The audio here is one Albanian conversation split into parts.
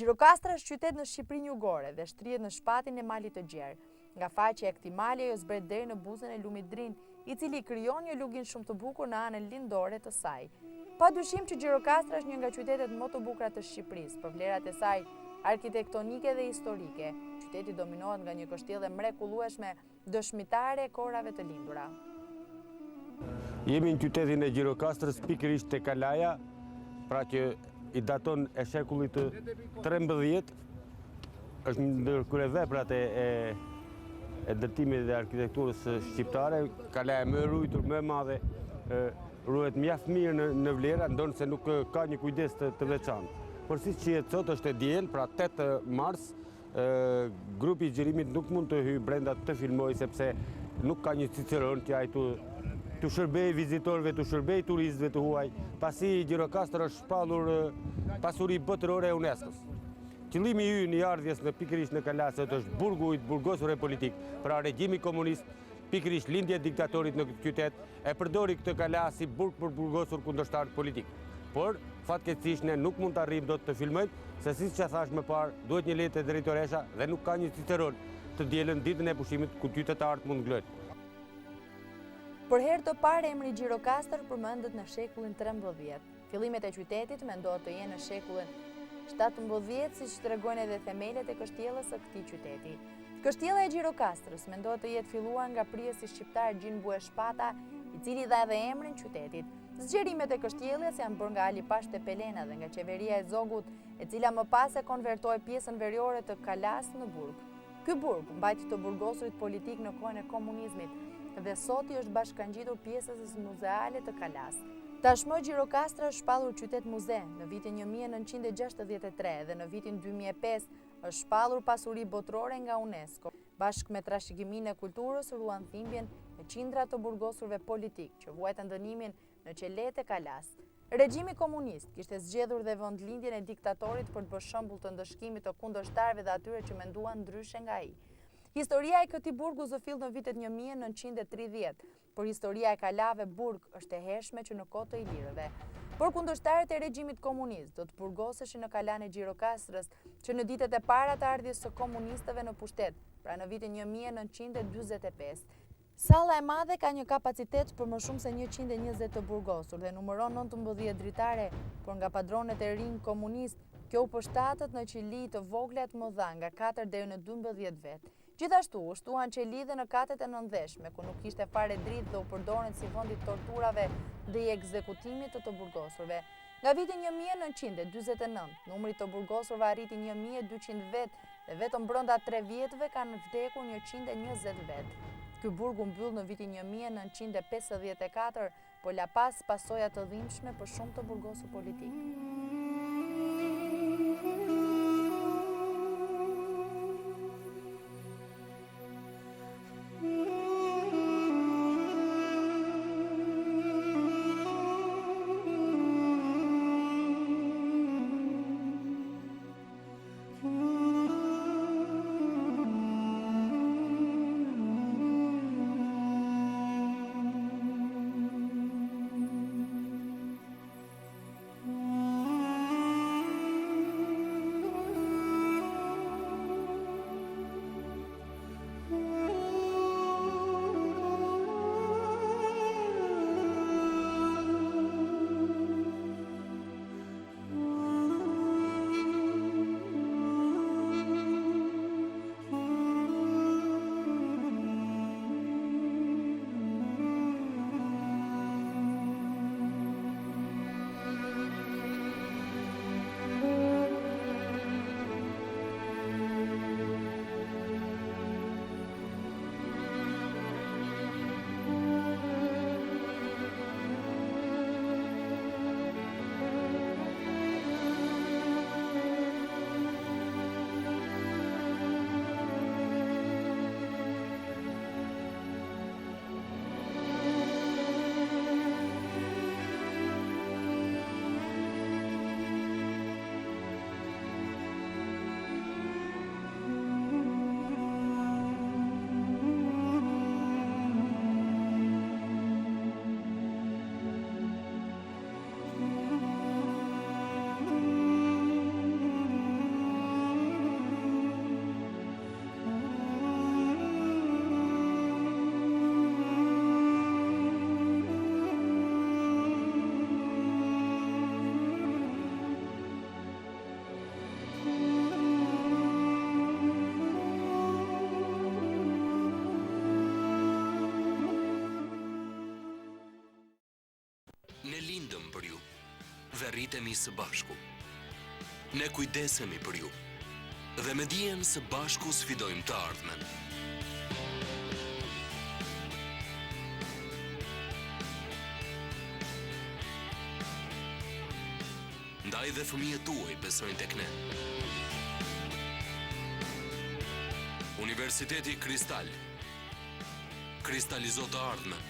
Gjirokastra është qytet në Shqipërinë Jugore dhe shtrihet në shpatin e malit të gjerë. Nga faqja e këtij mali ajo zbret deri në buzën e lumit Drin, i cili krijon një lugin shumë të bukur në anën lindore të saj. Padyshim që Gjirokastra është një nga qytetet më të bukura të Shqipërisë për vlerat e saj arkitektonike dhe historike. Qyteti dominohet nga një kështjellë mrekullueshme dëshmitare e kohërave të lindura. Jemi në qytetin e Gjirokastrës pikërisht te Kalaja, pra që i daton e shekullit të 13, është ndër kryeveprat e ndërtimit dhe arkitekturës shqiptare. Kalaja më e ruajtur, më e madhe, ruhet mjaft mirë në vlera, ndonë se nuk ka një kujdes të veçantë. Por siç jetë sot është e diel, pra 8 mars, grupi i xhirimit nuk mund të hyjë brenda të filmojë sepse nuk ka një ciceron që ai të shërbej vizitorëve, të shërbej turistëve të huaj, pasi Gjirokastra është shpallur pasuri botërore e UNESCO-s. Qëllimi i ynë i ardhjes në pikërisht në Kalasë është burgu i burgosur e politik, pra regjimi komunist, pikërisht lindja e diktatorit në këtë qytet, e përdori këtë Kalasë si burg për burgosur kundërshtar politik. Por fatkeqësisht ne nuk mund të arrijmë dot të filmojmë, se siç ja thash më parë, duhet një letë drejtoresha dhe nuk ka një ciceron të dielën ditën e pushimit ku qytetarët mund nglojnë. Për herë të parë emri Gjirokastër përmendet në shekullin 13. Fillimet e qytetit mendohet të jenë në shekullin 17, siç tregojnë edhe themelet e kështjellës së këtij qyteti. Kështjella e Gjirokastrës mendohet të jetë filluar nga prijesi shqiptar Gjin Bue Shpata, i cili dha edhe emrin qytetit. Zgjerimet e kështjellës janë bërë nga Ali Pash Tepelena dhe nga qeveria e Zogut, e cila më pas e konvertoi pjesën veriore të Kalas në burg. Ky burg mbajti të burgosurit politik në kohën e komunizmit dhe soti është bashkangjitur pjesës muzeale të Kalas. Tashmë Gjirokastra është shpallur qytet muze në vitin 1963 dhe në vitin 2005 është shpallur pasuri botërore nga UNESCO. Bashkë me trashëgiminë e kulturës ruan thimbjen e qindra të burgosurve politik që vuajtën dënimin në qelet e Kalas. Regjimi komunist kishte zgjedhur dhe vendlindjen e diktatorit për të bërë shembull të ndëshkimit të kundërshtarëve dhe atyre që menduan ndryshe nga ai. Historia e këtij burgu zëfill në vitet 1930, por historia e kalave burg është e hershme që në kohë të ilirëve. Por kundërshtarët e regjimit komunist do të burgoseshin në kalan e Gjirokastrës që në ditët e para të ardhjes së komunistëve në pushtet, pra në vitin 1945. Salla e madhe ka një kapacitet për më shumë se 120 të burgosur dhe numëron 19 dritare, por nga padronet e rinj komunist, kjo u përshtatet në qeli të vogla të mëdha nga 4 deri në 12 vet. Gjithashtu u shtuan qeli dhe në katet e nëndeshme, ku nuk ishte fare dritë dhe u përdoren si vendi torturave dhe i ekzekutimit të burgosurve. Nga vitin 1949, numri të burgosurve arriti 1200 vet dhe vetëm brenda 3 vjetëve kanë vdekur 120 vet. Ky burg u mbyll në vitin 1954, por la pas pasoja të dhimbshme për shumë të burgosur politik. dhe rritemi së bashku. Ne kujdesemi për ju dhe me dijen së bashku sfidojmë të ardhmen. Ndaj dhe fëmijët tuaj besojnë tek ne. Universiteti Kristal kristalizo të ardhmen.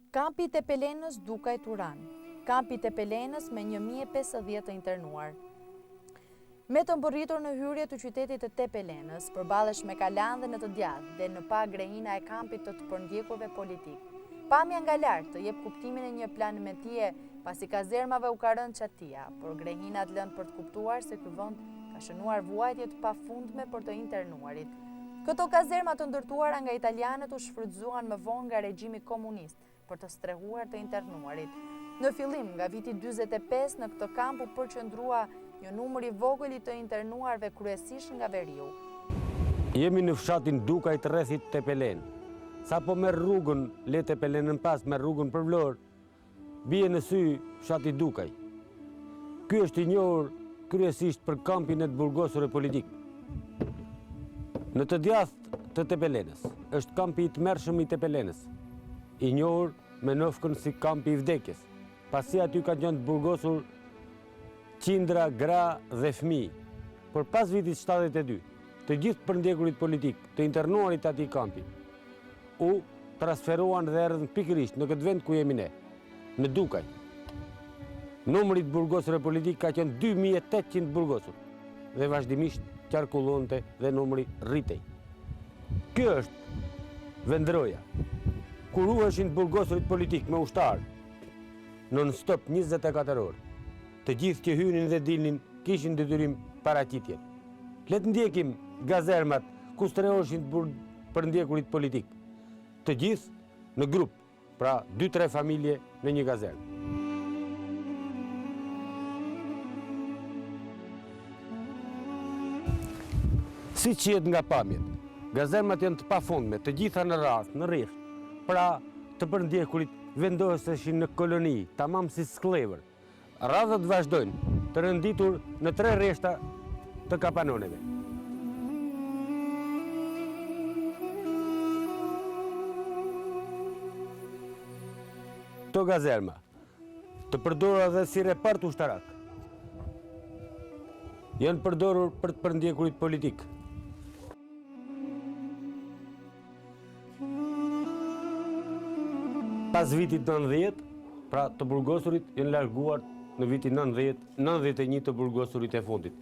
Kampi i Tepelenës, Dukaj, Turan. Kampi i Tepelenës me 1050 të internuar. Me të mbërritur në hyrje të qytetit të Tepelenës, përballesh me kalan dhe në të djathtë dhe në pa grehina e kampit të përndjekurve politik. Pamja nga lart të jep kuptimin e një planmetije pasi kazermave u ka rënë çatia, por grehinat lënë për të kuptuar se ky vend ka shënuar vuajtje të pafundme për të internuarit. Këto kazerma të ndërtuara nga italianët u shfrytzuan më vonë nga regjimi komunist për të strehuar të internuarit. Në fillim, nga viti 45, në këtë kamp u përqendrua një numër i vogël i të internuarve kryesisht nga veriu. Jemi në fshatin Dukaj të rrethit Tepelen. Sa po merr rrugën le Tepelenën pas me rrugën për Vlorë, bie në sy fshati Dukaj. Ky është i njohur kryesisht për kampin e të burgosur politik. Në të djathtë të Tepelenës është kampi i tmerrshëm i Tepelenës, i njohur me nofkën si kampi i vdekjes, pasi aty ka qenë të burgosur qindra, gra dhe fëmijë. Por pas vitit 72, të gjithë përndjekurit politik të internuarit atij kampi u transferuan dhe erdhën pikërisht në këtë vend ku jemi ne, në Dukaj. Numri i burgosur politik ka qenë 2800 burgosur dhe vazhdimisht qarkullonte dhe numri rritej. Kjo është vendroja ku ruheshin burgosurit politik me ushtar non-stop 24 orë. Të gjithë që hynin dhe dilnin kishin detyrim paraqitje. Le të ndjekim gazermat ku strehoheshin përndjekurit politik. Të gjithë në grup, pra 2-3 familje në një gazermë. Si qiet nga pamjet, gazermat janë të pafundme, të gjitha në rast, në rrisht, pra të përndjekurit vendoheseshin në koloni, tamam si sklever. Radhët vazhdojnë të rënditur në 3 rreshta të kapanoneve. Këto gazerma të përdorura dhe si repart ushtarak janë përdorur për të përndjekurit politik. Pas vitit 90, pra të burgosurit janë larguar në vitin 91 të burgosurit e fundit.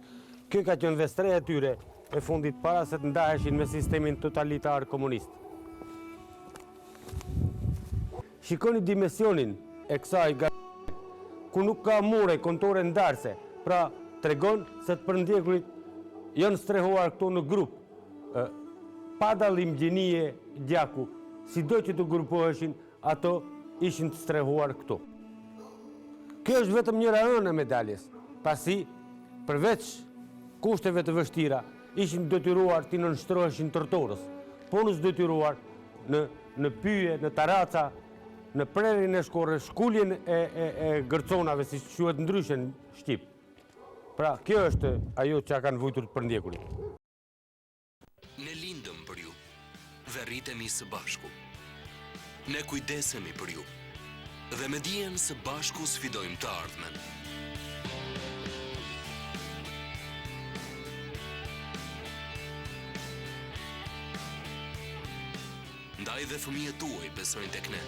Kjo ka qenë dhe streja e tyre e fundit para se të ndaheshin me sistemin totalitar komunist. Shikoni dimensionin e kësaj gazete, ku nuk ka mure kontore ndarse, pra tregon se të përndjekurit janë strehuar këto në grup, pa dallim gjinie gjaku, sido që të grupoheshin, ato ishin të strehuar këtu. Kjo është vetëm njëra anë e medaljes, pasi përveç kushteve të vështira ishin detyruar të nënshtroheshin torturës, punës detyruar në pyje, në taraca, në prerjen e shkorrës, shkuljen e gërconave, si quhet ndryshe në shqip. Pra, kjo është ajo që kanë vujtur të përndjekurit. Ne lindëm për ju dhe rritemi së bashku. Ne kujdesemi për ju dhe me dijen së bashku sfidojmë të ardhmen. Ndaj dhe fëmijët tuaj besojnë tek ne.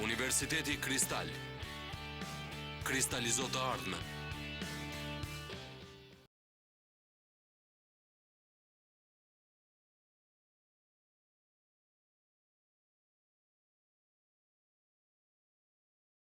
Universiteti Kristal kristalizo të ardhmen.